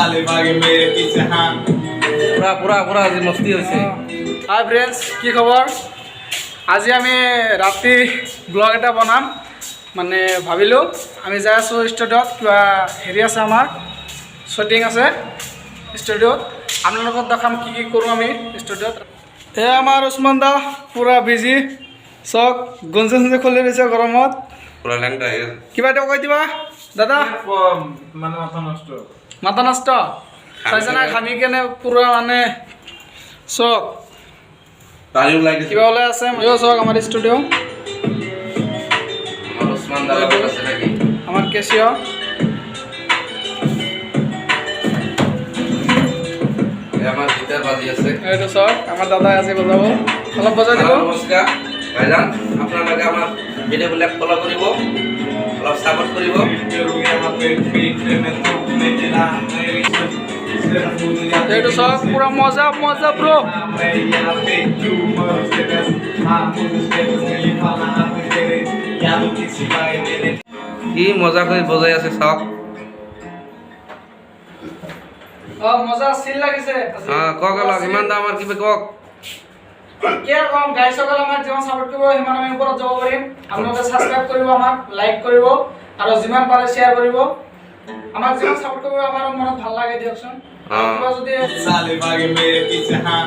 साले भागे मेरे पीछे हाँ পুৰা পুৰা পুৰা আজি মস্তি হয়েছে। হাই ফ্ৰেন্ডস, কি খবৰ? আজি আমি ৰাতি ব্লগ এটা বনাম, মানে ভাবিলোঁ আমি যাই আছোঁ ষ্টুডিঅ'ত, কিবা হেৰি আছে আমাৰ শ্বুটিং আছে ষ্টুডিঅ'ত। আপোনালোকক দেখাম কি কি কৰোঁ আমি ষ্টুডিঅ'ত। এয়া আমাৰ উছমান দা পূৰা বিজি, চক গঞ্জি চঞ্জি খুলি দিছে গৰমত। পুরা ল্যাংটা কিবা এটা কৈ দিবা দাদা। মানে মাথা নষ্ট মাথা নষ্ট চাইছে না, খামি কেনে পূৰা মানে চক তালিও লাগিছে। কিবা ওলাই আছে। ময়ো চক আমাৰ ষ্টুডিঅ', আমাৰ ওসমান দাদা আছে নাকি? আমাৰ কেচিঅ। এই আমাৰ গিটাৰ বাজি আছে। এইটো চক আমাৰ দাদাই আজি বজাব, অলপ বজাই দিব। নমস্কাৰ ভাইজান, আপোনালোকে আমাৰ ভিডিঅ'বিলাক ফলো কৰিব, অলপ সাপোৰ্ট কৰিব। यहाँ पे पीछे में तो मेरा मेरी এইটো চক পুৰা মজা মজা ব্ৰ। मैं यहाँ पे क्यों मरूं स्टेटस हाँ मुझे स्टेटस में लिखाना हाथ तेरे यादों की सिवाय मेरे কি মজা কৰি বজাই আছে চাওক। মজা চিল লাগিছে। কক অলপ ইমান দাম আমাৰ কিবা কক। কি কম গাইসকল, আমাক যিমান সাপোৰ্ট কৰিব সিমান আমি ওপৰত যাব পাৰিম। আপোনালোকে ছাবস্ক্ৰাইব কৰিব, আমাক লাইক কৰিব আৰু যিমান পাৰে শ্বেয়াৰ কৰিব। আমাক যিমান সাপোৰ্ট কৰিব আমাৰ মনত ভাল লাগে দিয়কচোন। কিবা যদি साले भागे मेरे पीछे हाँ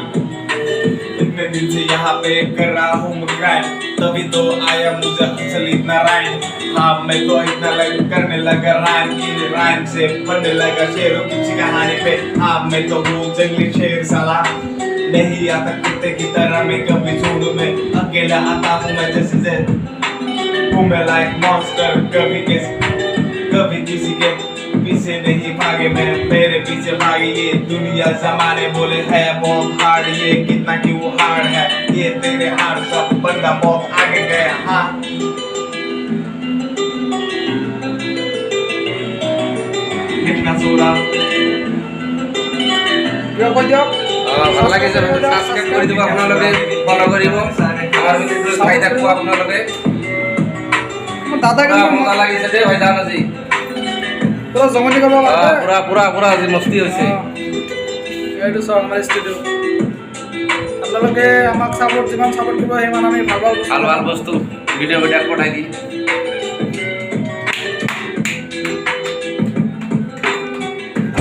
इतने दिन से यहाँ पे कर रहा हूँ क्राइम तभी तो आया मुझे असल इतना राइम हाँ मैं तो इतना करने लगा राइम इन राइम से बनने लगा शेरों की कहानी पे हाँ मैं तो हूँ जंगली शेर साला नहीं आता कुत्ते की तरह मैं कभी झूठ में अकेला आता हूँ मैं जैसे हूँ मैं लाइक मॉन्स्टर कभी किसी के पीछे नहीं भागे मैं मेरे पीछे भागे ये दुनिया जमाने बोले है बहुत हार्ड ये कितना कि वो हार्ड है ये तेरे हार्ड सब बंदा बहुत आगे गया हाँ कितना सोरा কিবা কৈ দিয়ক। ভাল লাগিছে, সাবস্ক্রাইব কৰি দিব, আপোনালোকে ফলো কৰিব, আমাৰ ভিডিঅ'টো চাই থাকিব আপোনালোকে। দাদা পুৰা কিন্তু মজা লাগিছে দেই ভাইজান আজি। পুৰা জমনি কৰিব লাগে। পুৰা পুৰা পুৰা আজি মস্তি হৈছে। এইটো চক আমাৰ ষ্টুডিঅ'। আপোনালোকে আমাক ছাপোৰ্ট যিমান ছাপোৰ্ট কৰিব সিমান আমি ভাল ভাল ভাল ভাল বস্তু ভিডিঅ' পঠাই দিম।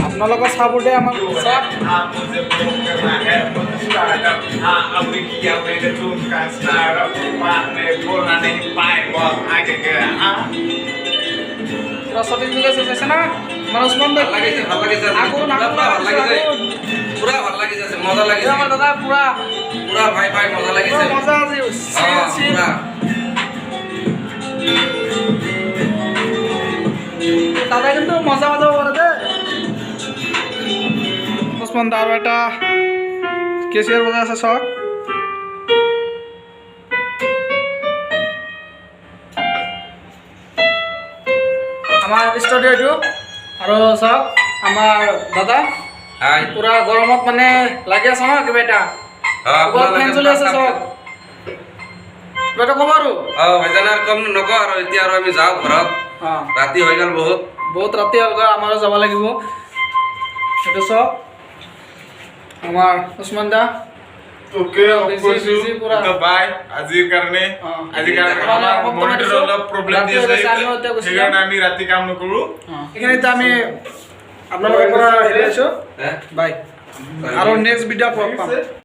আপোনালোকৰ ছাপোৰ্টে আমাক চক हाँ मुझे ब्लॉक करना है मुझे स्टार्टअप हाँ अभी किया मैंने धूम का स्टार्टअप बाद में बोलना नहीं पाए बहुत आगे गया हाँ পুৰা শ্বটিং চলি আছে, চাইছে না আমাৰ উছমান দা। ভাল লাগিছে ভাল লাগিছে আগুন, আগুন, পুৰা ভাল লাগিছে, আগুন। পুৰা ভাল লাগিছে, মজা লাগিছে, আমাৰ দাদা পুৰা পুৰা ভাই ভাই মজা লাগিছে। পুৰা মজা আজি চিল চিল। পুৰা দাদা কিন্তু মজা মজা কৰে দে। উছমান দা আৰু এটা কেচিয়াৰ বজাই আছে চক। আমাৰ ষ্টুডিঅ' এইটো আৰু চক আমাৰ দাদা হাই পুৰা গৰমত মানে লাগি আছে ন কিবা এটা। ওপৰত ফেন চলি আছে চক। কিবা এটা ক'ব আৰু। ভাইজান আৰু কম নকওঁ আৰু এতিয়া আৰু আমি যাওঁ ঘৰত, ৰাতি হৈ গ'ল বহুত। বহুত ৰাতি হ'ল, আমাৰো যাব লাগিব। এইটো চক আমাৰ উছমান দা। ओके busy पूरा। तो बाय আজিৰ কাৰণে আজিৰ কাৰণে আমাৰ মনিটৰ অলপ প্ৰব্লেম দি আছে সেইকাৰণে আমি ৰাতি কাম নকৰো এইখিনিতে আমি আপোনালোকৰ পৰা হেৰি আছোঁ। বাই আৰু নেক্সট ভিডিঅ' পাম।